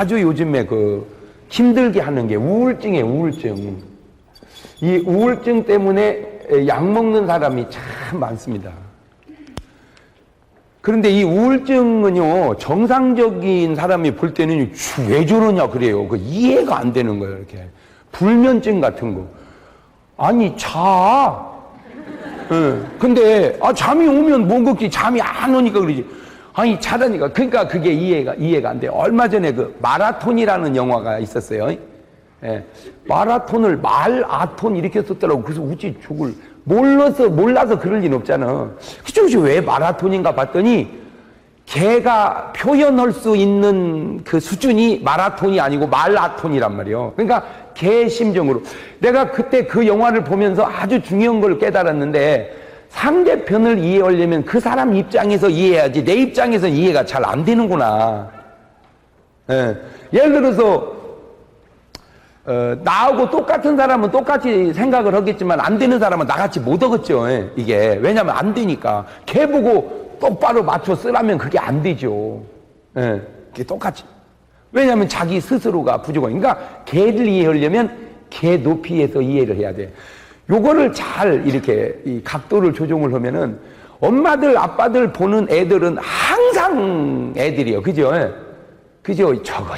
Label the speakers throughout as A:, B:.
A: 아주 요즘에 힘들게 하는 게 우울증이에요, 우울증. 이 우울증 때문에 약 먹는 사람이 참 많습니다. 그런데 이 우울증은요, 정상적인 사람이 볼 때는 왜 저러냐 그래요. 이해가 안 되는 거예요, 이렇게. 불면증 같은 거. 아니, 자. 근데, 잠이 오면 뭔 걱지, 잠이 안 오니까 그러지. 아니, 자다니까. 그러니까 그게 이해가 안 돼요. 얼마 전에 마라톤이라는 영화가 있었어요. 예. 마라톤을 말아톤 이렇게 썼더라고. 그래서 우찌 죽을. 몰라서 그럴 리는 없잖아. 그치, 왜 마라톤인가 봤더니, 걔가 표현할 수 있는 그 수준이 마라톤이 아니고 말아톤이란 말이에요. 그러니까 걔 심정으로. 내가 그때 그 영화를 보면서 아주 중요한 걸 깨달았는데, 상대편을 이해하려면 그 사람 입장에서 이해해야지 내 입장에서 이해가 잘 안 되는구나. 예. 예를 들어서 나하고 똑같은 사람은 똑같이 생각을 하겠지만 안 되는 사람은 나같이 못 하겠죠. 이게 왜냐면 안 되니까. 걔 보고 똑바로 맞춰 쓰라면 그게 안 되죠. 그게 똑같이. 왜냐면 자기 스스로가 부족하니까. 그러니까 걔를 이해하려면 걔 높이에서 이해를 해야 돼. 요거를 잘 이렇게 이 각도를 조정을 하면은 엄마들 아빠들 보는 애들은 항상 애들이요. 그죠? 그죠? 저거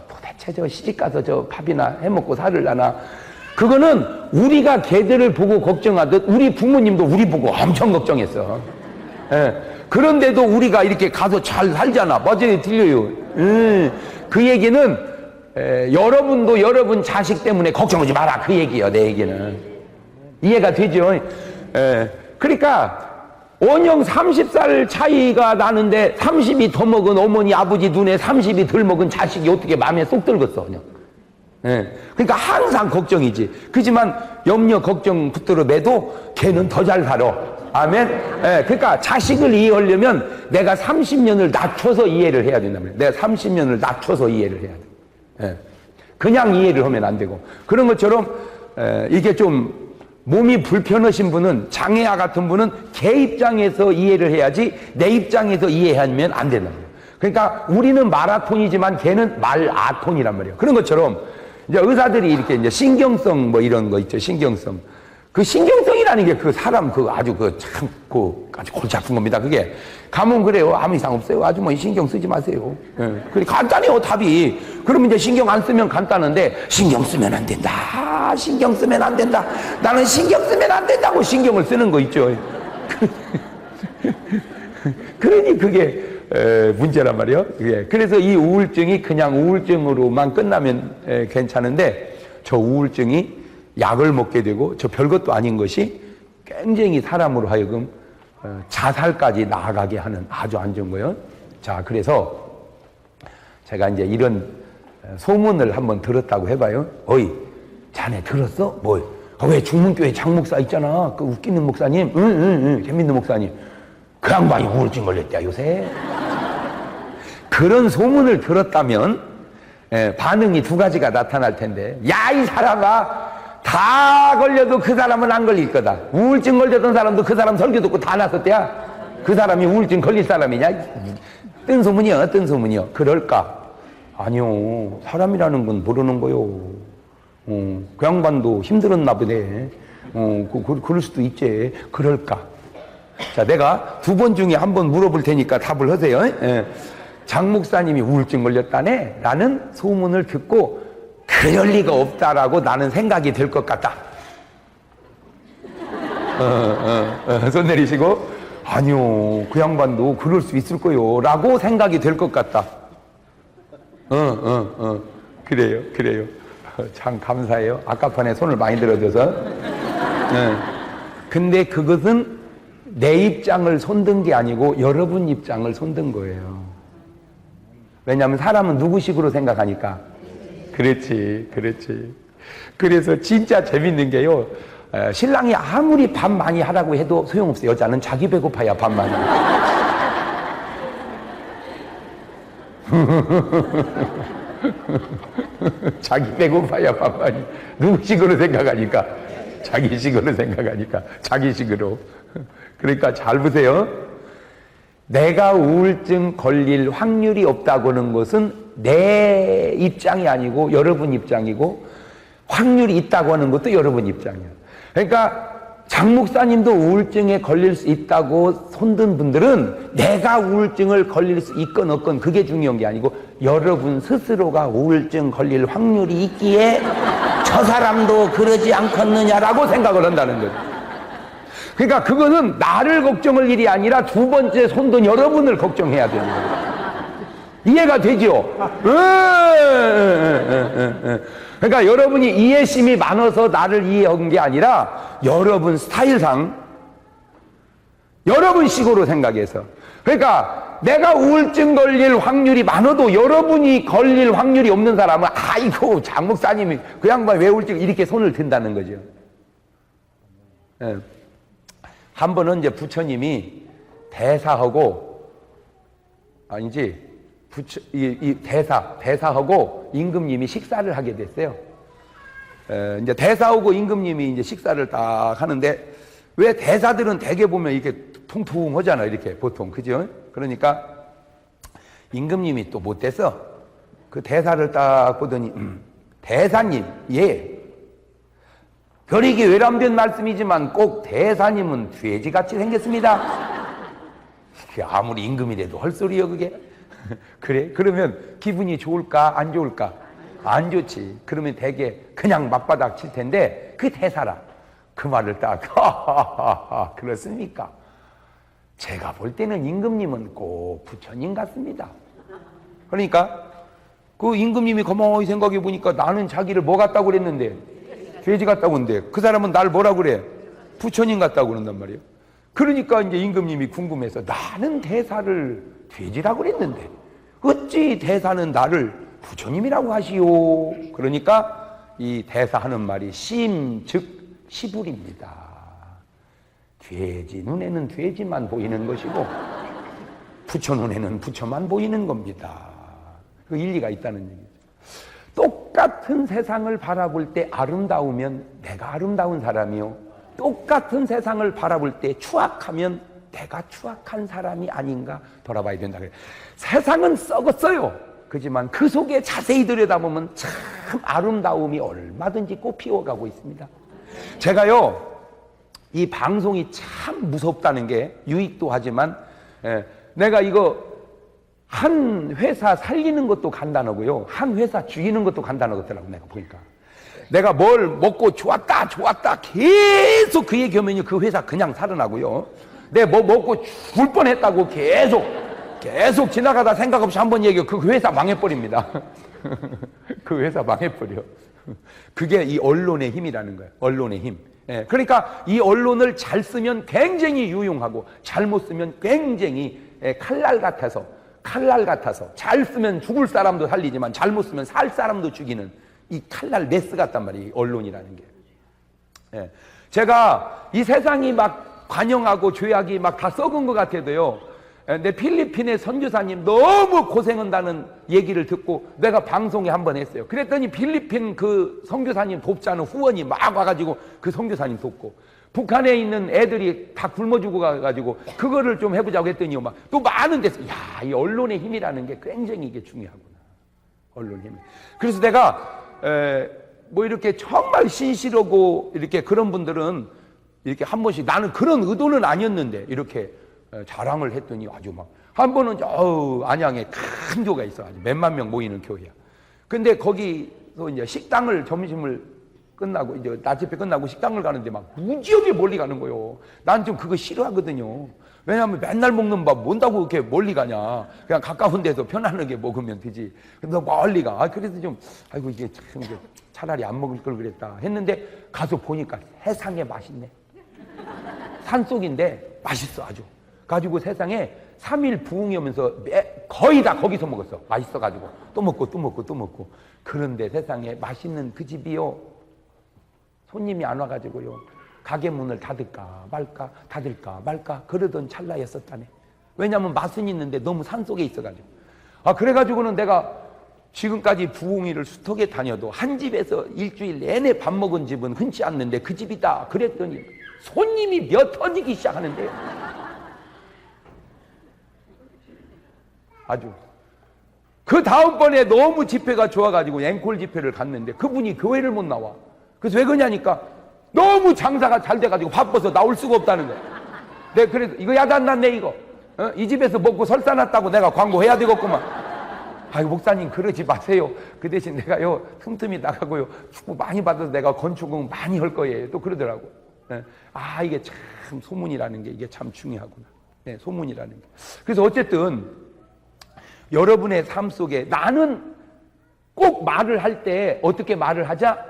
A: 도대체 저 시집가서 저 밥이나 해먹고 살을라나. 그거는 우리가 걔들을 보고 걱정하듯 우리 부모님도 우리 보고 엄청 걱정했어. 그런데도 우리가 이렇게 가서 잘 살잖아. 맞아요? 들려요? 그 얘기는 여러분도 여러분 자식 때문에 걱정하지 마라. 그 얘기예요. 내 얘기는. 이해가 되죠? 그러니까 원형 30살 차이가 나는데 30이 더 먹은 어머니 아버지 눈에 30이 덜 먹은 자식이 어떻게 마음에 쏙 들겠어 그냥. 그러니까 항상 걱정이지. 그렇지만 염려 걱정 붙들어 매도 걔는 더 잘 살아. 아멘. 그러니까 자식을 이해하려면 내가 30년을 낮춰서 이해를 해야 된단 말이야. 내가 30년을 낮춰서 이해를 해야 돼. 그냥 이해를 하면 안 되고. 그런 것처럼 이게 좀 몸이 불편하신 분은, 장애아 같은 분은 걔 입장에서 이해를 해야지 내 입장에서 이해하면 안 된단 말이에요. 그러니까 우리는 마라톤이지만 걔는 말아톤이란 말이에요. 그런 것처럼 이제 의사들이 이렇게 이제 신경성 뭐 이런 거 있죠. 신경성. 그 신경성이라는 게 그 사람 아주 아주 골치 아픈 겁니다. 그게 가면 그래요. 아무 이상 없어요. 아주 뭐 신경 쓰지 마세요. 그래 간단해요 답이. 그러면 이제 신경 안 쓰면 간단한데 신경 쓰면 안 된다. 신경 쓰면 안 된다. 나는 신경 쓰면 안 된다고 신경을 쓰는 거 있죠. 그러니 그게 문제란 말이에요. 그래서 이 우울증이 그냥 우울증으로만 끝나면 괜찮은데 저 우울증이 약을 먹게 되고 저 별것도 아닌 것이 굉장히 사람으로 하여금 자살까지 나아가게 하는 아주 안 좋은 거예요. 자, 그래서 제가 이제 이런 소문을 한번 들었다고 해봐요. 어이, 자네 들었어? 뭐? 왜 중문교회 장목사 있잖아. 그 웃기는 목사님. 응, 재밌는 목사님. 그 양반이 우울증 걸렸대요, 요새. 그런 소문을 들었다면 반응이 두 가지가 나타날 텐데, 야, 이 사람아, 다 걸려도 그 사람은 안 걸릴 거다. 우울증 걸렸던 사람도 그 사람 설교 듣고 다 났었대야. 그 사람이 우울증 걸릴 사람이냐? 뜬 소문이요, 뜬 소문이요. 그럴까? 아니요, 사람이라는 건 모르는 거요. 그 양반도 힘들었나 보네. 그럴 수도 있지. 그럴까? 자, 내가 두 번 중에 한 번 물어볼 테니까 답을 하세요. 장 목사님이 우울증 걸렸다네? 라는 소문을 듣고 그럴 리가 없다라고 나는 생각이 될 것 같다. 손 내리시고, 아니요, 그 양반도 그럴 수 있을 거요. 라고 생각이 될 것 같다. 그래요. 참 감사해요. 아까 판에 손을 많이 들어줘서. 근데 그것은 내 입장을 손든 게 아니고 여러분 입장을 손든 거예요. 왜냐하면 사람은 누구식으로 생각하니까. 그렇지. 그래서 진짜 재밌는 게요. 신랑이 아무리 밥 많이 하라고 해도 소용없어요. 여자는 자기 배고파야 밥 많이 자기 배고파야 밥 많이. 누구식으로 생각하니까. 자기식으로 생각하니까. 자기식으로. 그러니까 잘 보세요. 내가 우울증 걸릴 확률이 없다고 하는 것은 내 입장이 아니고 여러분 입장이고, 확률이 있다고 하는 것도 여러분 입장이야. 그러니까 장 목사님도 우울증에 걸릴 수 있다고 손든 분들은 내가 우울증을 걸릴 수 있건 없건 그게 중요한 게 아니고, 여러분 스스로가 우울증 걸릴 확률이 있기에 저 사람도 그러지 않겠느냐라고 생각을 한다는 거죠. 그러니까 그거는 나를 걱정할 일이 아니라 두 번째 손든 여러분을 걱정해야 되는 거예요. 이해가 되죠? 그러니까 여러분이 이해심이 많아서 나를 이해한 게 아니라 여러분 스타일상 여러분 식으로 생각해서, 그러니까 내가 우울증 걸릴 확률이 많아도 여러분이 걸릴 확률이 없는 사람은 아이고 장 목사님이 그 양반 왜 우울증 이렇게 손을 든다는 거죠. 예. 한 번은 이제 부처님이 대사하고 아니지 대사하고 임금님이 식사를 하게 됐어요. 이제 대사하고 임금님이 이제 식사를 딱 하는데, 왜 대사들은 대개 보면 이렇게 통통하잖아, 이렇게 보통, 그죠? 그러니까 임금님이 또 못돼서 그 대사를 딱 보더니, 대사님, 예. 별이게 외람된 말씀이지만 꼭 대사님은 돼지같이 생겼습니다. 아무리 임금이라도 헐소리요, 그게? 그래? 그러면 기분이 좋을까? 안 좋을까? 안 좋지. 그러면 되게 그냥 맞바닥 칠 텐데, 그 대사라. 그 말을 딱, 그렇습니까? 제가 볼 때는 임금님은 꼭 부처님 같습니다. 그러니까, 그 임금님이 가만히 생각해 보니까 나는 자기를 뭐 같다고 그랬는데, 돼지 같다고 그랬는데, 그 사람은 날 뭐라고 그래? 부처님 같다고 그런단 말이에요. 그러니까 이제 임금님이 궁금해서, 나는 대사를 돼지라고 그랬는데 어찌 대사는 나를 부처님이라고 하시오? 그러니까 이 대사하는 말이 심즉 시불입니다. 돼지 눈에는 돼지만 보이는 것이고 부처 눈에는 부처만 보이는 겁니다. 그 일리가 있다는 얘기죠. 똑같은 세상을 바라볼 때 아름다우면 내가 아름다운 사람이요, 똑같은 세상을 바라볼 때 추악하면 내가 추악한 사람이 아닌가 돌아봐야 된다. 세상은 썩었어요. 그렇지만 그 속에 자세히 들여다보면 참 아름다움이 얼마든지 꽃 피워가고 있습니다. 제가요, 이 방송이 참 무섭다는 게 유익도 하지만, 내가 이거 한 회사 살리는 것도 간단하고요, 한 회사 죽이는 것도 간단하더라고. 내가 보니까 내가 뭘 먹고 좋았다 계속 그 얘기하면 그 회사 그냥 살아나고요, 내 뭐 먹고 죽을 뻔했다고 계속 지나가다 생각 없이 한번 얘기해, 그 회사 망해버립니다. 그 회사 망해버려. 그게 이 언론의 힘이라는 거예요. 언론의 힘. 그러니까 이 언론을 잘 쓰면 굉장히 유용하고, 잘못 쓰면 굉장히 칼날 같아서 잘 쓰면 죽을 사람도 살리지만 잘못 쓰면 살 사람도 죽이는 이 칼날 메스 같단 말이에요, 언론이라는 게. 제가 이 세상이 막 관영하고 죄악이 막 다 썩은 것 같아도요, 내 필리핀의 선교사님 너무 고생한다는 얘기를 듣고 내가 방송에 한번 했어요. 그랬더니 필리핀 그 선교사님 돕자는 후원이 막 와가지고 그 선교사님 돕고, 북한에 있는 애들이 다 굶어 죽어 가지고 그거를 좀 해보자고 했더니 막 또 많은 데서, 야, 이 언론의 힘이라는 게 굉장히 이게 중요하구나. 언론의 힘. 그래서 내가 뭐 이렇게 정말 신실하고 이렇게 그런 분들은 이렇게 한 번씩, 나는 그런 의도는 아니었는데 이렇게 자랑을 했더니 아주 막, 한 번은 안양에 큰 교회가 있어, 아주 몇만 명 모이는 교회야. 근데 거기서 이제 식당을, 점심을 끝나고 이제 낮 집회 끝나고 식당을 가는데 막 무지하게 멀리 가는 거예요. 난 좀 그거 싫어하거든요. 왜냐하면 맨날 먹는 밥 뭔다고 그렇게 멀리 가냐, 그냥 가까운 데서 편안하게 먹으면 되지. 근데 멀리 가. 그래서 좀 아이고 이게 참 차라리 안 먹을 걸 그랬다 했는데, 가서 보니까 세상에 맛있네. 산속인데 맛있어 아주. 가지고 세상에 3일 부흥하면서 거의 다 거기서 먹었어. 맛있어가지고 또 먹고. 그런데 세상에 맛있는 그 집이요, 손님이 안 와가지고요, 가게 문을 닫을까 말까 그러던 찰나였었다네. 왜냐하면 맛은 있는데 너무 산속에 있어가지고. 그래가지고는 내가 지금까지 부흥회를 수턱에 다녀도 한 집에서 일주일 내내 밥 먹은 집은 흔치 않는데 그 집이다 그랬더니 손님이 몇 터지기 시작하는데요. 아주 그 다음번에 너무 집회가 좋아가지고 앵콜 집회를 갔는데 그분이 교회를 못 나와. 그래서 왜 그러냐니까 너무 장사가 잘 돼가지고 바빠서 나올 수가 없다는 거야. 내가 그래서 이거 야단났네 이거. 이 집에서 먹고 설사 났다고 내가 광고해야 되겠구만. 아유 목사님 그러지 마세요. 그 대신 내가요 틈틈이 나가고요 축복 많이 받아서 내가 건축은 많이 할 거예요. 또 그러더라고. 아 이게 참 소문이라는 게 이게 참 중요하구나. 네, 소문이라는 게. 그래서 어쨌든 여러분의 삶 속에 나는 꼭 말을 할 때 어떻게 말을 하자?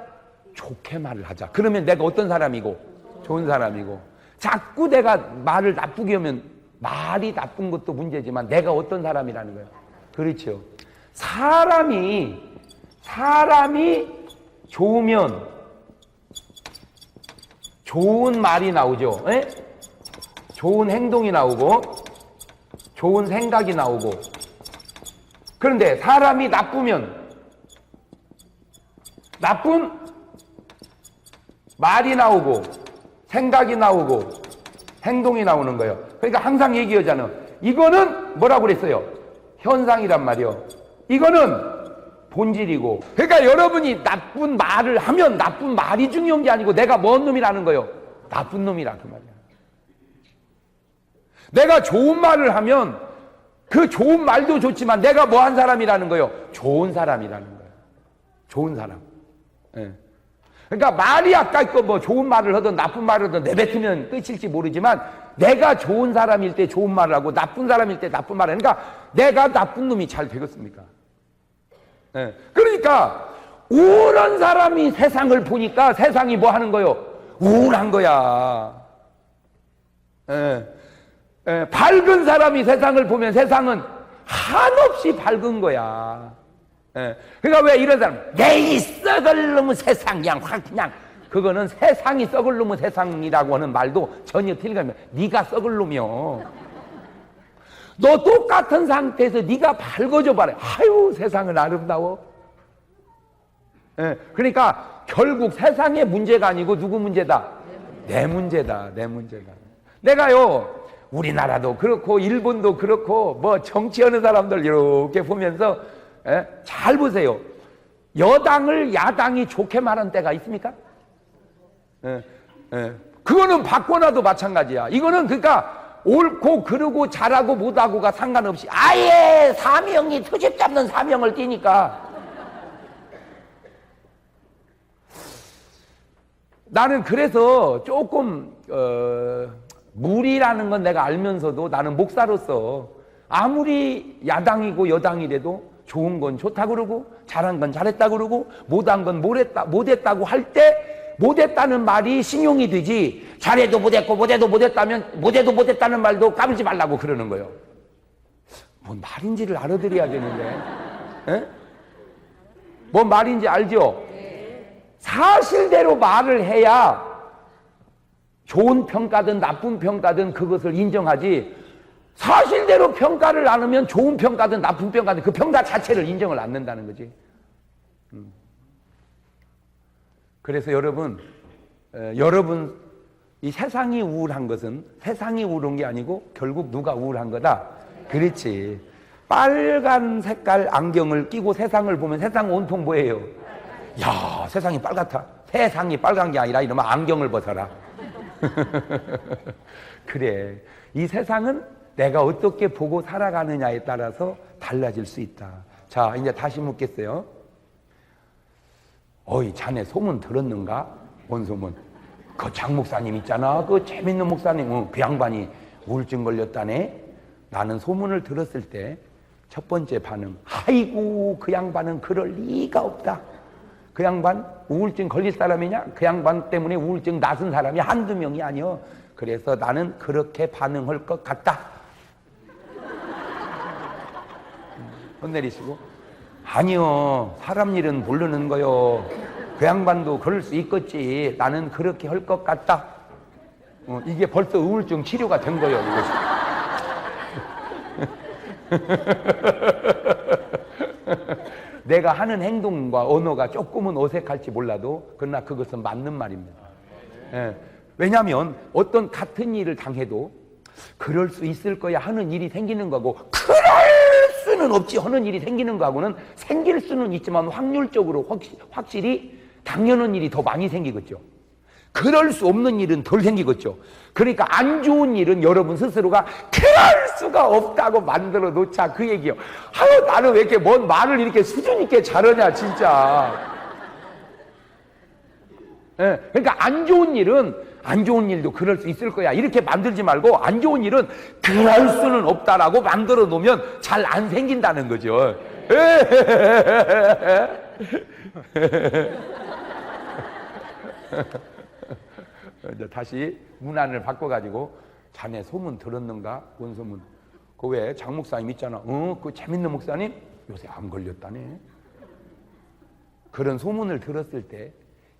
A: 좋게 말을 하자. 그러면 내가 어떤 사람이고? 좋은 사람이고. 자꾸 내가 말을 나쁘게 하면 말이 나쁜 것도 문제지만 내가 어떤 사람이라는 거예요. 그렇죠. 사람이 좋으면 좋은 말이 나오죠. 에? 좋은 행동이 나오고 좋은 생각이 나오고. 그런데 사람이 나쁘면 나쁜 말이 나오고 생각이 나오고 행동이 나오는 거예요. 그러니까 항상 얘기하잖아. 이거는 뭐라고 그랬어요? 현상이란 말이요. 이거는 본질이고. 그러니까 여러분이 나쁜 말을 하면 나쁜 말이 중요한 게 아니고 내가 뭔 놈이라는 거예요. 나쁜 놈이라 그 말이야. 내가 좋은 말을 하면 그 좋은 말도 좋지만 내가 뭐 한 사람이라는 거예요. 좋은 사람이라는 거예요. 좋은 사람. 예. 그러니까 말이 아까 있고 뭐 좋은 말을 하든 나쁜 말을 하든 내뱉으면 끝일지 모르지만 내가 좋은 사람일 때 좋은 말을 하고 나쁜 사람일 때 나쁜 말을 하니까 내가 나쁜 놈이 잘 되겠습니까? 예. 그러니까 우울한 사람이 세상을 보니까 세상이 뭐 하는 거예요? 우울한 거야. 예. 예. 밝은 사람이 세상을 보면 세상은 한없이 밝은 거야. 예. 그러니까 왜 이런 사람 내이 썩을 놈의 세상 그냥 그거는 세상이 썩을 놈의 세상이라고 하는 말도 전혀 틀리면 네가 썩을 놈이요. 너 똑같은 상태에서 네가 밝아져 봐라. 아유 세상은 아름다워. 예. 그러니까 결국 세상의 문제가 아니고 누구 문제다? 내 문제다. 내 문제다. 내가요 우리나라도 그렇고 일본도 그렇고 뭐 정치하는 사람들 이렇게 보면서 잘 보세요. 여당을 야당이 좋게 말한 때가 있습니까? 그거는 바꿔놔도 마찬가지야. 이거는 그러니까 옳고 그르고 잘하고 못하고가 상관없이 아예 사명이 트집 잡는 사명을 띠니까 나는 그래서 조금 무리라는 건 내가 알면서도 나는 목사로서 아무리 야당이고 여당이라도 좋은 건 좋다고 그러고 잘한 건 잘했다고 그러고 못한 건 못했다고 할 때 못했다는 말이 신용이 되지 잘해도 못했고 못해도 못했다면 못해도 못했다는 말도 까불지 말라고 그러는 거예요. 뭔 말인지를 알아들어야겠는데. 에? 뭔 말인지 알죠? 사실대로 말을 해야 좋은 평가든 나쁜 평가든 그것을 인정하지 사실대로 평가를 안 하면 좋은 평가든 나쁜 평가든 그 평가 자체를 인정을 안 한다는 거지. 그래서 여러분 이 세상이 우울한 것은 세상이 우울한 게 아니고 결국 누가 우울한 거다. 그렇지. 빨간 색깔 안경을 끼고 세상을 보면 세상 온통 뭐예요? 야 세상이 빨갛다. 세상이 빨간 게 아니라 이러면 안경을 벗어라. 그래 이 세상은 내가 어떻게 보고 살아가느냐에 따라서 달라질 수 있다. 자 이제 다시 묻겠어요. 어이 자네 소문 들었는가? 뭔 소문? 그 장 목사님 있잖아. 그 재밌는 목사님. 그 양반이 우울증 걸렸다네. 나는 소문을 들었을 때 첫 번째 반응 아이고 그 양반은 그럴 리가 없다. 그 양반 우울증 걸릴 사람이냐? 그 양반 때문에 우울증 낫은 사람이 한두 명이 아니여. 그래서 나는 그렇게 반응할 것 같다. 손 내리시고 아니요 사람 일은 모르는 거요. 그 양반도 그럴 수 있겠지. 나는 그렇게 할 것 같다. 이게 벌써 우울증 치료가 된 거예요. 이것이. 내가 하는 행동과 언어가 조금은 어색할지 몰라도 그러나 그것은 맞는 말입니다. 예. 왜냐하면 어떤 같은 일을 당해도 그럴 수 있을 거야 하는 일이 생기는 거고 그럴 수는 없지 하는 일이 생기는 거하고는 생길 수는 있지만 확률적으로 확실히 당연한 일이 더 많이 생기겠죠. 그럴 수 없는 일은 덜 생기겠죠. 그러니까 안 좋은 일은 여러분 스스로가 그럴 수가 없다고 만들어 놓자, 그 얘기요. 아유, 나는 왜 이렇게 뭔 말을 이렇게 수준 있게 잘하냐 진짜. 예, 그러니까 안 좋은 일도 그럴 수 있을 거야 이렇게 만들지 말고, 안 좋은 일은 그럴 수는 없다라고 만들어 놓으면 잘 안 생긴다는 거죠. 이제 다시 문안을 바꿔가지고, 자네 소문 들었는가? 뭔 소문? 그 왜 장 목사님 있잖아. 그 재밌는 목사님 요새 암 걸렸다네. 그런 소문을 들었을 때,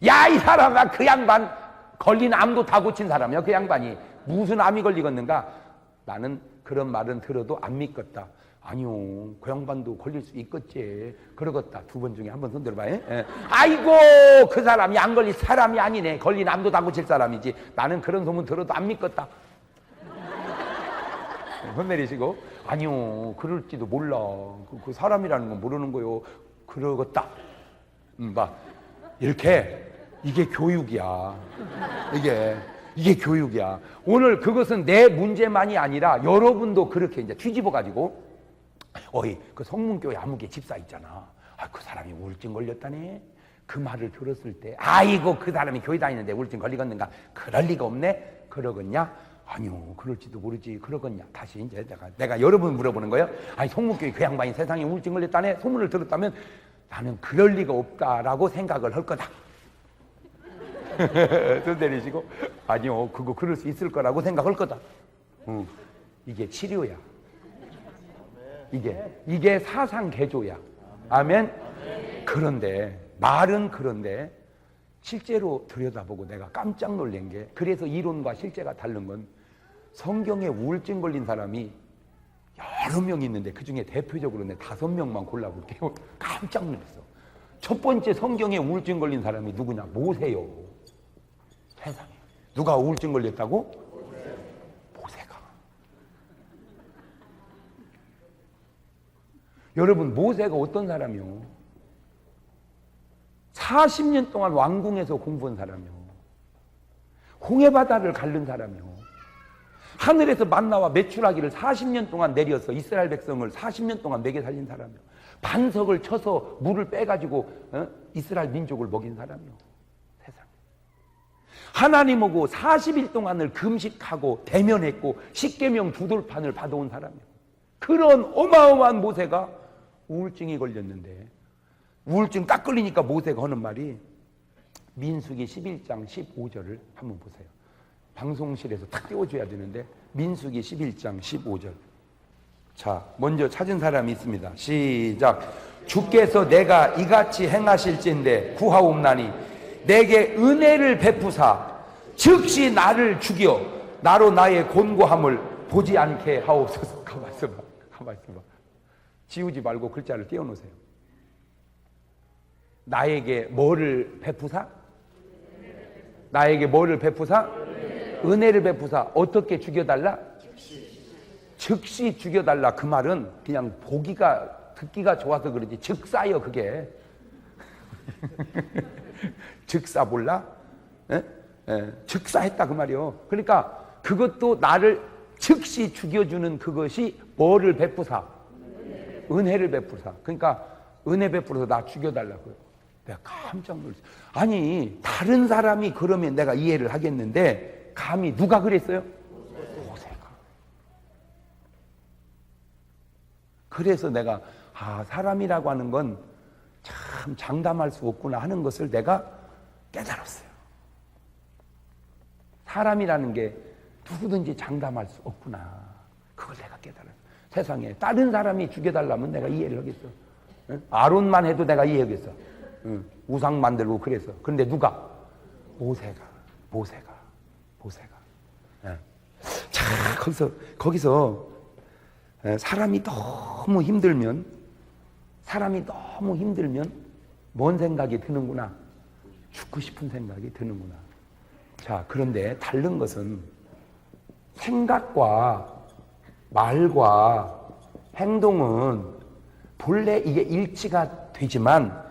A: 야, 이 사람아, 그 양반 걸린 암도 다 고친 사람이야. 그 양반이 무슨 암이 걸리겠는가? 나는 그런 말은 들어도 안 믿겠다. 아니요, 그 양반도 걸릴 수 있겠지. 그러겠다. 두 번 중에 한 번 손 들어봐. 예? 아이고, 그 사람이 안 걸린 사람이 아니네. 걸린 암도 다 고칠 사람이지. 나는 그런 소문 들어도 안 믿겠다. 손 내리시고, 아니요, 그럴지도 몰라. 그 사람이라는 건 모르는 거요. 그러겠다. 봐, 이렇게. 이게 교육이야. 이게 교육이야. 오늘 그것은 내 문제만이 아니라 여러분도 그렇게 이제 뒤집어가지고, 어이, 그 성문교회 아무개 집사 있잖아. 아, 그 사람이 우울증 걸렸다네. 그 말을 들었을 때, 아이고, 그 사람이 교회 다니는데 우울증 걸리겠는가? 그럴 리가 없네? 그러겠냐? 아니요, 그럴지도 모르지. 그러겠냐? 다시 이제 내가 여러분 물어보는 거예요. 아니, 성문교회 그 양반이 세상에 우울증 걸렸다네? 소문을 들었다면 나는 그럴 리가 없다라고 생각을 할 거다. 손 내리시고, 아니요, 그거 그럴 수 있을 거라고 생각할 거다. 이게 치료야. 이게 사상 개조야. 아멘. 그런데 말은 그런데 실제로 들여다보고 내가 깜짝 놀란 게, 그래서 이론과 실제가 다른 건, 성경에 우울증 걸린 사람이 여러 명 있는데 그 중에 대표적으로 내 5명만 골라볼게요. 깜짝 놀랐어. 첫 번째 성경에 우울증 걸린 사람이 누구냐? 모세요. 세상에. 누가 우울증 걸렸다고? 모세가. 여러분, 모세가 어떤 사람이요? 40년 동안 왕궁에서 공부한 사람이요. 홍해바다를 가른 사람이요. 하늘에서 만나와 메추라기를 40년 동안 내려서 이스라엘 백성을 40년 동안 먹여 살린 사람이요. 반석을 쳐서 물을 빼가지고 이스라엘 민족을 먹인 사람이요. 세상에. 하나님하고 40일 동안을 금식하고 대면했고 십계명 두돌판을 받아온 사람이요. 그런 어마어마한 모세가 우울증이 걸렸는데, 우울증 딱 걸리니까 모세가 하는 말이, 민수기 11장 15절을 한번 보세요. 방송실에서 탁 띄워줘야 되는데, 민수기 11장 15절. 자, 먼저 찾은 사람이 있습니다. 시작. 주께서 내가 이같이 행하실진대 구하옵나니 내게 은혜를 베푸사 즉시 나를 죽여 나로 나의 곤고함을 보지 않게 하옵소서. 가만 있어봐. 지우지 말고 글자를 띄워놓으세요. 나에게 뭐를 베푸사? 나에게 뭐를 베푸사? 은혜를 베푸사. 어떻게 죽여달라? 즉시 죽여달라. 그 말은 그냥 듣기가 좋아서 그러지 즉사요, 그게. 즉사 몰라? 즉사했다 그 말이요. 그러니까 그것도 나를 즉시 죽여주는 그것이 뭐를 베푸사? 은혜를 베푸사. 그러니까 은혜 베풀어서 나 죽여달라고요. 내가 깜짝 놀랐어요. 아니, 다른 사람이 그러면 내가 이해를 하겠는데, 감히 누가 그랬어요? 모세가. 그래서 내가 사람이라고 하는 건 참 장담할 수 없구나 하는 것을 내가 깨달았어요. 사람이라는 게 누구든지 장담할 수 없구나. 그걸 내가 깨달았어요. 세상에 다른 사람이 죽여달라면 내가 이해를 하겠어. 응? 아론만 해도 내가 이해하겠어. 응. 우상 만들고 그래서. 그런데 누가? 모세가. 응. 자, 거기서 사람이 너무 힘들면 뭔 생각이 드는구나? 죽고 싶은 생각이 드는구나. 자, 그런데 다른 것은 생각과 말과 행동은 본래 이게 일치가 되지만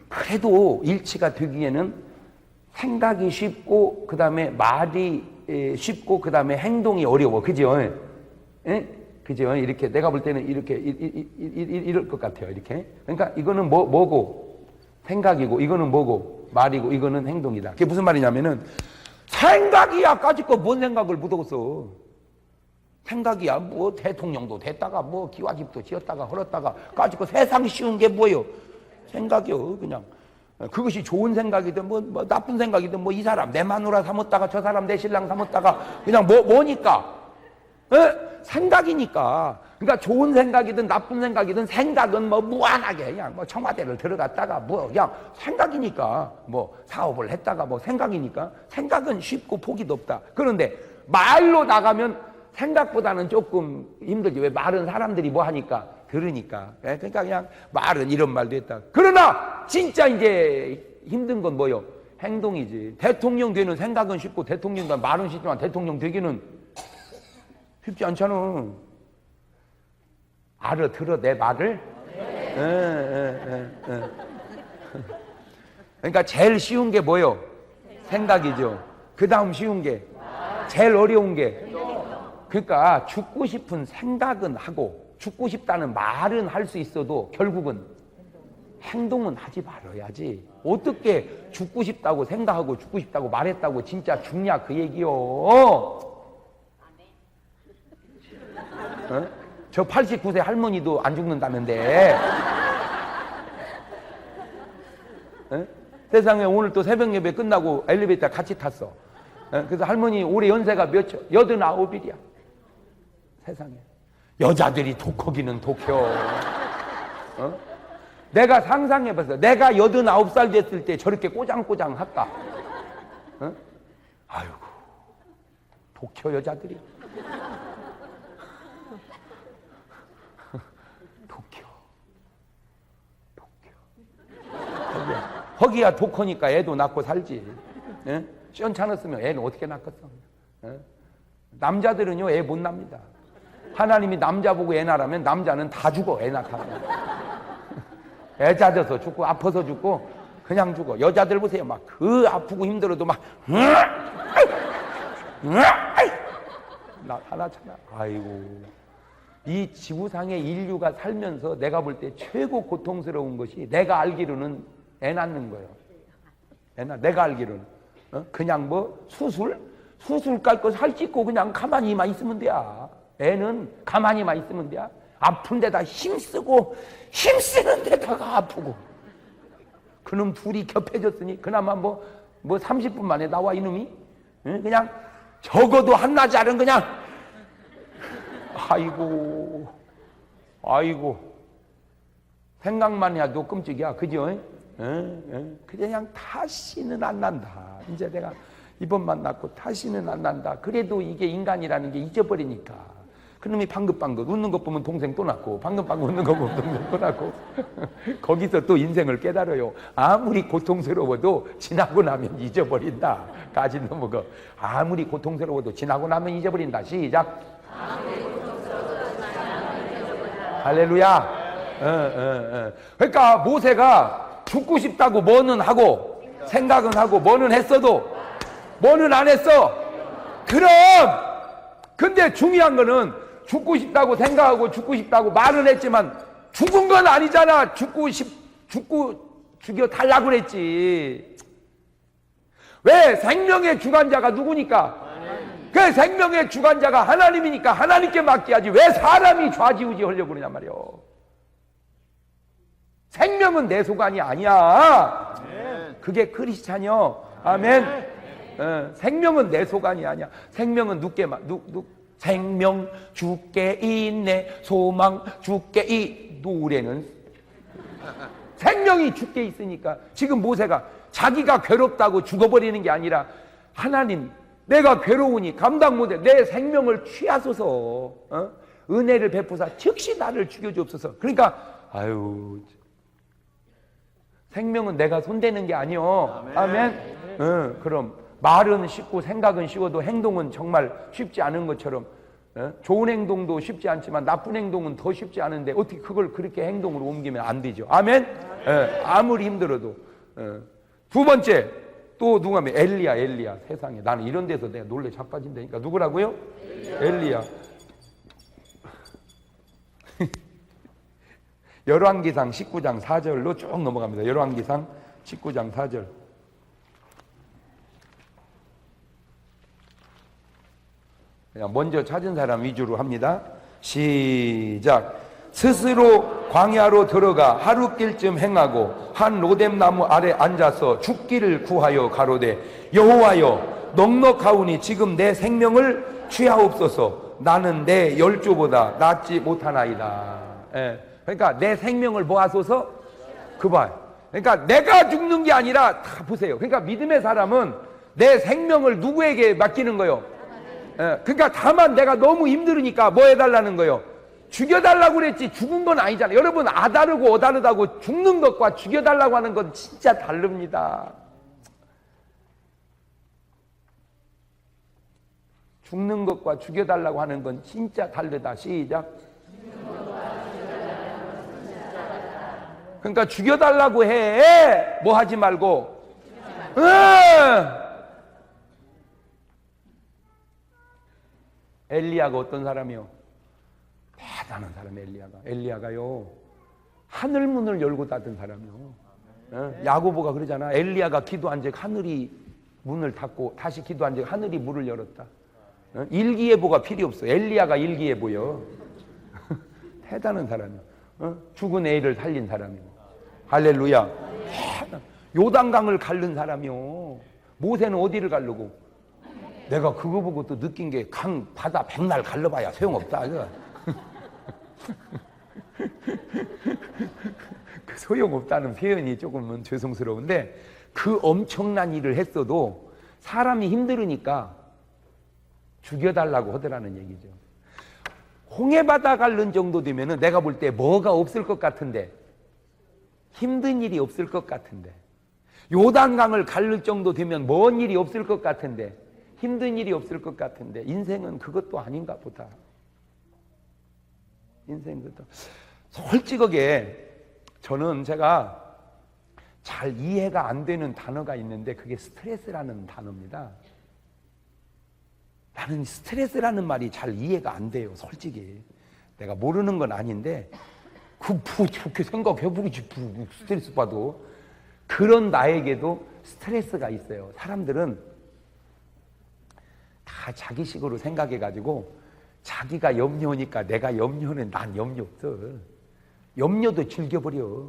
A: 그래도 일치가 되기에는 생각이 쉽고 그 다음에 말이 쉽고 그 다음에 행동이 어려워. 그죠? 예? 그죠? 이렇게 내가 볼 때는 이렇게 이럴 것 같아요. 이렇게. 그러니까 이거는 뭐고 생각이고 이거는 뭐고 말이고 이거는 행동이다. 그게 무슨 말이냐면은 생각이야 까짓거 뭔 생각을 묻어서 생각이야 뭐 대통령도 됐다가 뭐 기와집도 지었다가 헐었다가 까짓거 세상 쉬운 게 뭐예요? 생각이요. 그냥 그것이 좋은 생각이든 뭐 나쁜 생각이든 뭐 이 사람 내 마누라 삼았다가 저 사람 내 신랑 삼았다가 그냥 뭐니까 생각이니까. 그러니까 좋은 생각이든 나쁜 생각이든 생각은 뭐 무한하게 그냥 뭐 청와대를 들어갔다가 뭐 그냥 생각이니까 뭐 사업을 했다가 뭐 생각이니까 생각은 쉽고 폭이 높다. 그런데 말로 나가면 생각보다는 조금 힘들지. 왜 말은 사람들이 뭐 하니까 들으니까. 그러니까 그냥 말은 이런 말도 했다. 그러나 진짜 이제 힘든 건 뭐요? 행동이지. 대통령 되는 생각은 쉽고 대통령 되는 말은 쉽지만 대통령 되기는 쉽지 않잖아. 알아들어 내 말을? 그러니까 제일 쉬운 게 뭐요? 생각이죠. 그 다음 쉬운 게 제일 어려운 게 그러니까 죽고 싶은 생각은 하고 죽고 싶다는 말은 할 수 있어도 결국은 행동은 하지 말아야지. 어떻게 죽고 싶다고 생각하고 죽고 싶다고 말했다고 진짜 죽냐 그 얘기요. 저 89세 할머니도 안 죽는다는데. 세상에 오늘 또 새벽 예배 끝나고 엘리베이터 같이 탔어. 그래서 할머니 올해 연세가 몇이야? 89이야. 세상에. 여자들이 독하기는 독혀. 내가 상상해봤어. 내가 89살 됐을 때 저렇게 꼬장꼬장 할까? 아이고, 독혀 여자들이. 허기야 독하니까 애도 낳고 살지. 시원찮았으면 애는 어떻게 낳겠어? 남자들은요 애 못 낳습니다. 하나님이 남자 보고 애 낳으라면 남자는 다 죽어. 애 낳다가 애 잦아서 죽고 아파서 죽고 그냥 죽어. 여자들 보세요. 막 그 아프고 힘들어도 막 나타나잖아. 아이고, 이 지구상의 인류가 살면서 내가 볼 때 최고 고통스러운 것이 내가 알기로는 애 낳는 거예요. 내가 알기로는 그냥 뭐 수술 깔 거 살 찢고 그냥 가만히만 있으면 돼야. 애는 가만히만 있으면 돼야. 아픈 데다 힘쓰는 데다가 아프고. 그놈 둘이 겹해졌으니 그나마 뭐 30분 만에 나와 이놈이. 그냥 적어도 한나절은 그냥 아이고 생각만 해도 끔찍이야. 그죠? 그냥 다시는 안 난다. 이제 내가 이번만 낳고 다시는 안 난다. 그래도 이게 인간이라는 게 잊어버리니까. 그놈이 방긋방긋 웃는 것 보면 동생 또 낳고 방긋방긋 웃는 거 보면 동생 또 낳고 거기서 또 인생을 깨달아요. 아무리 고통스러워도 지나고 나면 잊어버린다. 가진 놈의 거. 아무리 고통스러워도 지나고 나면 잊어버린다. 시작. 할렐루야. 그러니까 모세가 죽고 싶다고 뭐는 하고 생각은 하고 뭐는 했어도 뭐는 안 했어. 그럼 근데 중요한 거는 죽고 싶다고 생각하고 죽고 싶다고 말은 했지만 죽은 건 아니잖아. 죽여 달라고 그랬지. 왜? 생명의 주관자가 누구니까? 그 생명의 주관자가 하나님이니까 하나님께 맡겨야지. 왜 사람이 좌지우지 하려고 그러냐 말이요. 생명은 내 소관이 아니야. 그게 크리스찬이요. 아멘. 생명은 내 소관이 아니야. 생명은 생명 주께 있네 소망 주께 노래는 생명이 주께 있으니까. 지금 모세가 자기가 괴롭다고 죽어버리는 게 아니라 하나님 내가 괴로우니 감당 못해 내 생명을 취하소서. 은혜를 베푸사 즉시 나를 죽여주옵소서. 그러니까 아유, 생명은 내가 손대는 게 아니요. 아멘. 그럼 말은 쉽고 생각은 쉬워도 행동은 정말 쉽지 않은 것처럼 좋은 행동도 쉽지 않지만 나쁜 행동은 더 쉽지 않은데 어떻게 그걸 그렇게 행동으로 옮기면 안 되죠. 아멘? 아무리 힘들어도. 두 번째, 또 누가 하면 엘리야. 세상에. 나는 이런 데서 내가 놀래 자빠진다니까. 누구라고요? 엘리야. 열왕기상 19장 4절로 쭉 넘어갑니다. 열왕기상 19장 4절. 그냥 먼저 찾은 사람 위주로 합니다. 시작. 스스로 광야로 들어가 하루길쯤 행하고 한 로뎀나무 아래 앉아서 죽기를 구하여 가로되 여호와여 넉넉하오니 지금 내 생명을 취하옵소서. 나는 내 열조보다 낫지 못하나이다. 그러니까 내 생명을 뭐 하소서? 그 말. 그러니까 내가 죽는 게 아니라 다 보세요. 그러니까 믿음의 사람은 내 생명을 누구에게 맡기는 거요? 그러니까 다만 내가 너무 힘들으니까 뭐 해달라는 거요? 죽여달라고 그랬지 죽은 건 아니잖아요. 여러분 아다르고 어다르다고 죽는 것과 죽여달라고 하는 건 진짜 다릅니다. 죽는 것과 죽여달라고 하는 건 진짜 다르다. 시작. 그러니까 죽여달라고 해. 뭐 하지 말고. 엘리야가 어떤 사람이요? 대단한 사람. 엘리야가요 하늘문을 열고 닫은 사람이요. 야고보가 그러잖아. 엘리야가 기도한 적 하늘이 문을 닫고 다시 기도한 적 하늘이 문을 열었다. 일기예보가 필요 없어. 엘리야가 일기예보요. 대단한 사람이요. 죽은 애를 살린 사람이요. 할렐루야. 요단강을 가른 사람이요. 모세는 어디를 가르고? 내가 그거 보고 또 느낀 게 강, 바다 백날 갈라봐야 소용없다. 그 소용없다는 표현이 조금은 죄송스러운데 그 엄청난 일을 했어도 사람이 힘들으니까 죽여달라고 하더라는 얘기죠. 홍해바다 갈른 정도 되면은 내가 볼 때 뭐가 없을 것 같은데, 힘든 일이 없을 것 같은데, 요단강을 갈릴 정도 되면 먼 일이 없을 것 같은데, 힘든 일이 없을 것 같은데, 인생은 그것도 아닌가 보다. 인생 그것도. 솔직하게 저는 제가 잘 이해가 안 되는 단어가 있는데 그게 스트레스라는 단어입니다. 나는 스트레스라는 말이 잘 이해가 안 돼요. 솔직히 내가 모르는 건 아닌데 좋게 생각해보지. 스트레스 받고. 그런 나에게도 스트레스가 있어요. 사람들은 다 자기식으로 생각해가지고 자기가 염려니까 내가 염려는 난 염려 없어. 염려도 즐겨버려.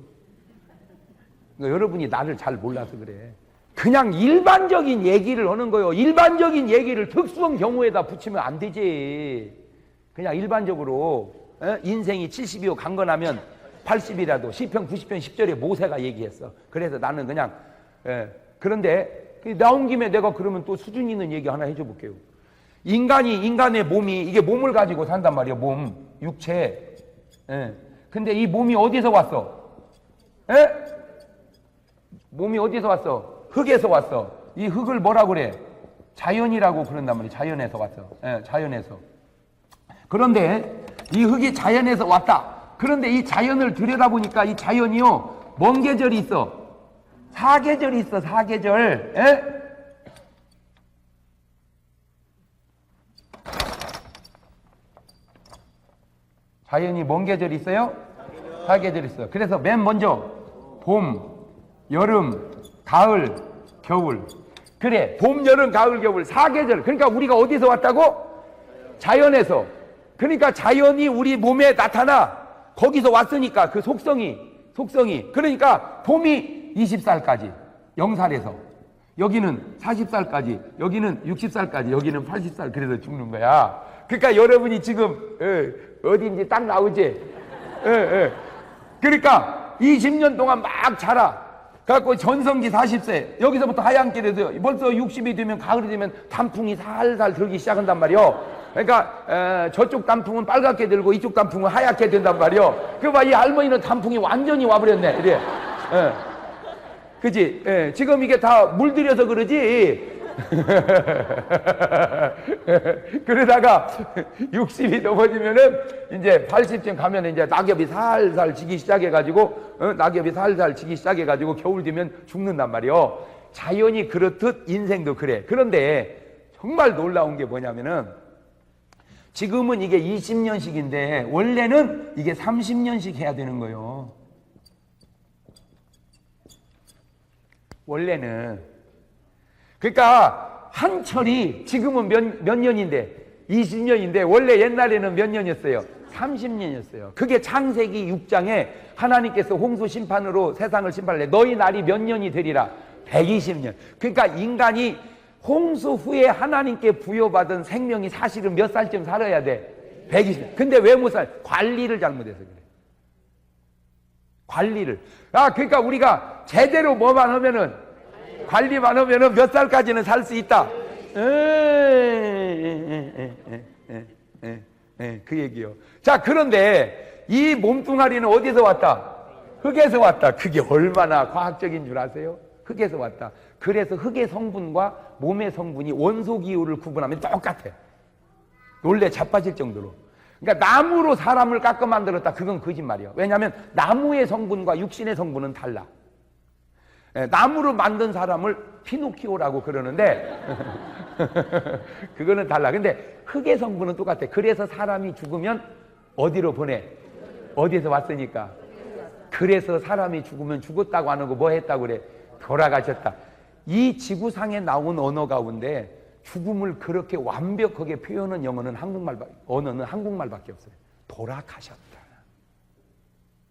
A: 그러니까 여러분이 나를 잘 몰라서 그래. 그냥 일반적인 얘기를 하는 거예요. 일반적인 얘기를 특수한 경우에다 붙이면 안 되지. 그냥 일반적으로 인생이 70이요 강건하면 80이라도 시편 90편 10절에 모세가 얘기했어. 그래서 나는 그냥 그런데 나온 김에 내가 그러면 또 수준 있는 얘기 하나 해줘 볼게요. 인간의 몸이 이게 몸을 가지고 산단 말이에요. 몸, 육체. 근데 이 몸이 어디서 왔어? 몸이 어디서 왔어? 흙에서 왔어. 이 흙을 뭐라 그래? 자연이라고 그런단 말이에요. 자연에서 왔어. 자연에서. 그런데 이 흙이 자연에서 왔다. 그런데 이 자연을 들여다보니까 이 자연이요, 뭔 계절이 있어? 사계절이 있어. 사계절. 자연이 뭔 계절이 있어요? 사계절이 있어요. 그래서 맨 먼저 봄, 여름, 가을, 겨울. 그래, 봄, 여름, 가을, 겨울, 사계절. 그러니까 우리가 어디서 왔다고? 자연에서. 그러니까 자연이 우리 몸에 나타나. 거기서 왔으니까 그 속성이. 그러니까 봄이 20살까지 0살에서, 여기는 40살까지, 여기는 60살까지, 여기는 80살. 그래서 죽는 거야. 그러니까 여러분이 지금 어디인지 딱 나오지. 그러니까 20년 동안 막 자라. 그래갖고 전성기 40세, 여기서부터 하얀 길에서 벌써 60이 되면, 가을이 되면 단풍이 살살 들기 시작한단 말이요. 그러니까 저쪽 단풍은 빨갛게 들고 이쪽 단풍은 하얗게 된단 말이요. 그 봐, 이 할머니는 단풍이 완전히 와버렸네. 그래. 그지? 지금 이게 다 물들여서 그러지. 그러다가 60이 넘어지면은 이제 80쯤 가면 이제 낙엽이 살살 지기 시작해가지고, 낙엽이 살살 지기 시작해가지고 겨울 되면 죽는단 말이요. 자연이 그렇듯 인생도 그래. 그런데 정말 놀라운 게 뭐냐면은 지금은 이게 20년씩인데 원래는 이게 30년씩 해야 되는 거예요. 원래는. 그러니까 한철이 지금은 몇 년인데 20년인데 원래 옛날에는 몇 년이었어요? 30년이었어요. 그게 창세기 6장에 하나님께서 홍수 심판으로 세상을 심판을 해. 너희 날이 몇 년이 되리라? 120년. 그러니까 인간이 홍수 후에 하나님께 부여받은 생명이 사실은 몇 살쯤 살아야 돼? 120년. 근데 왜 못 살? 관리를 잘못해서 그래. 관리를. 그러니까 우리가 제대로 뭐만 하면은, 관리만 하면은 몇 살까지는 살 수 있다. 그 얘기요. 자, 그런데 이 몸뚱아리는 어디서 왔다? 흙에서 왔다. 그게 얼마나 과학적인 줄 아세요? 흙에서 왔다. 그래서 흙의 성분과 몸의 성분이 원소 기호를 구분하면 똑같아. 원래 자빠질 정도로. 그러니까 나무로 사람을 깎아 만들었다. 그건 거짓말이에요. 왜냐하면 나무의 성분과 육신의 성분은 달라. 나무로 만든 사람을 피노키오라고 그러는데 그거는 달라. 근데 흙의 성분은 똑같아. 그래서 사람이 죽으면 어디로 보내? 어디서 왔으니까. 그래서 사람이 죽으면 죽었다고 안 하고 뭐 했다고 그래? 돌아가셨다. 이 지구상에 나온 언어 가운데 죽음을 그렇게 완벽하게 표현한 언어는 한국말밖에 없어요. 돌아가셨다.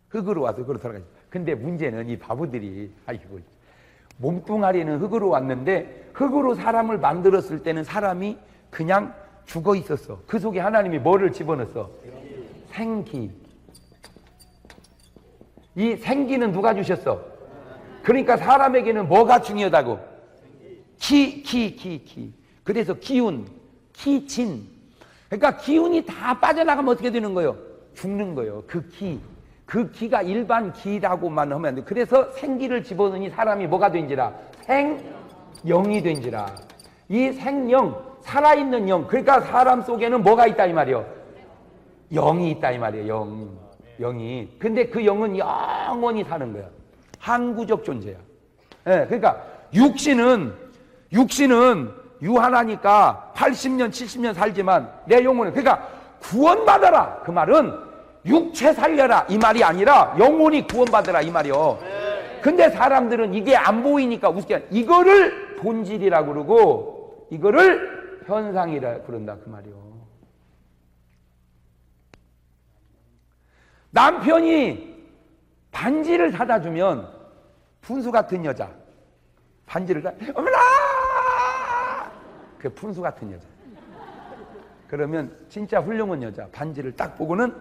A: 흙으로 와서 흙으로 돌아가셨다. 근데 문제는 이 바보들이, 아이고, 몸뚱아리는 흙으로 왔는데 흙으로 사람을 만들었을 때는 사람이 그냥 죽어 있었어. 그 속에 하나님이 뭐를 집어넣었어? 생기. 이 생기는 누가 주셨어? 그러니까 사람에게는 뭐가 중요하다고? 기. 그래서 기운, 기진. 그러니까 기운이 다 빠져나가면 어떻게 되는 거예요? 죽는 거예요. 그 기가 일반 기라고만 하면 안 돼. 그래서 생기를 집어넣으니 사람이 뭐가 된지라? 생영이 된지라. 이 생영, 살아있는 영. 그러니까 사람 속에는 뭐가 있다 이 말이에요? 영이 있다 이 말이에요. 영이. 근데 그 영은 영원히 사는 거야. 항구적 존재야. 그러니까 육신은 유한하니까 80년, 70년 살지만 내 영혼은, 그러니까 구원받아라. 그 말은 육체 살려라 이 말이 아니라 영혼이 구원받아라 이 말이요. 근데 사람들은 이게 안 보이니까 우습게 이거를 본질이라고 그러고 이거를 현상이라 그런다 그 말이요. 남편이 반지를 사다 주면 푼수 같은 여자, 반지를 어머나 그 푼수 같은 여자. 그러면 진짜 훌륭한 여자 반지를 딱 보고는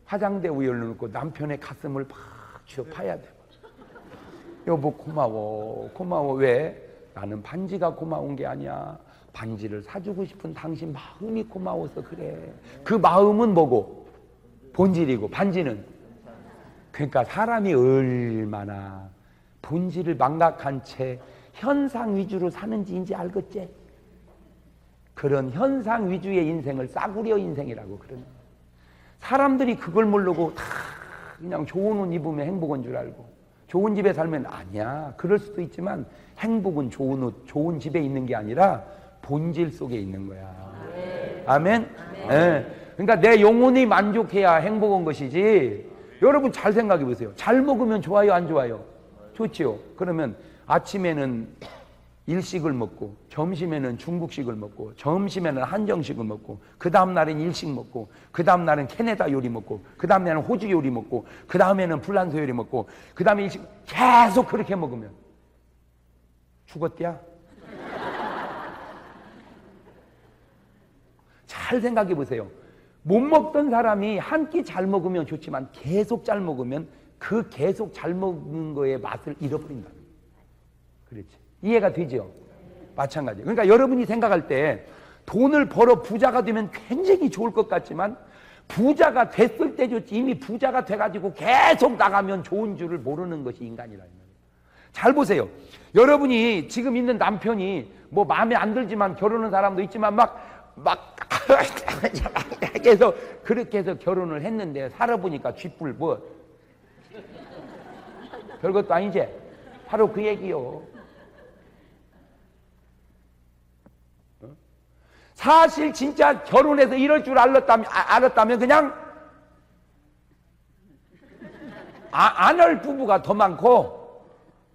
A: 화장대 위에 올려놓고 남편의 가슴을 팍 쥐어 파야 돼. 여보 고마워. 왜? 나는 반지가 고마운 게 아니야. 반지를 사주고 싶은 당신 마음이 고마워서 그래. 그 마음은 뭐고? 본질이고 반지는. 그러니까 사람이 얼마나 본질을 망각한 채 현상 위주로 사는지 이제 알겠지? 그런 현상 위주의 인생을 싸구려 인생이라고 그러는. 사람들이 그걸 모르고 다 그냥 좋은 옷 입으면 행복한 줄 알고 좋은 집에 살면 아니야. 그럴 수도 있지만 행복은 좋은 옷, 좋은 집에 있는 게 아니라 본질 속에 있는 거야. 아멘? 네. 그러니까 내 영혼이 만족해야 행복한 것이지. 여러분 잘 생각해 보세요. 잘 먹으면 좋아요, 안 좋아요? 좋지요. 그러면 아침에는 일식을 먹고 점심에는 중국식을 먹고 점심에는 한정식을 먹고 그 다음 날은 일식 먹고 그 다음 날은 캐네다 요리 먹고 그 다음 날은 호주 요리 먹고 그 다음에는 불란서 요리 먹고 그 다음에 일식 계속 그렇게 먹으면 죽었대야. 잘 생각해 보세요. 못 먹던 사람이 한 끼 잘 먹으면 좋지만 계속 잘 먹으면 그 계속 잘 먹는 거의 맛을 잃어버린다. 그렇지. 이해가 되죠? 마찬가지. 그러니까 여러분이 생각할 때 돈을 벌어 부자가 되면 굉장히 좋을 것 같지만 부자가 됐을 때 좋지 이미 부자가 돼가지고 계속 나가면 좋은 줄을 모르는 것이 인간이라는 거예요. 잘 보세요. 여러분이 지금 있는 남편이 뭐 마음에 안 들지만 결혼한 사람도 있지만 막 해서 그렇게 해서 결혼을 했는데 살아보니까 쥐뿔 뭐 별것도 아니지. 바로 그 얘기요. 사실 진짜 결혼해서 이럴 줄 알았다면 그냥 안 할 부부가 더 많고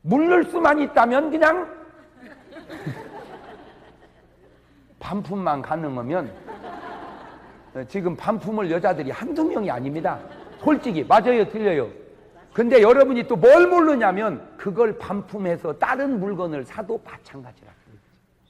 A: 물를 수만 있다면 그냥 반품만 가능하면 지금 반품을 여자들이 한두 명이 아닙니다. 솔직히 맞아요 틀려요. 근데 여러분이 또 뭘 모르냐면 그걸 반품해서 다른 물건을 사도 마찬가지라.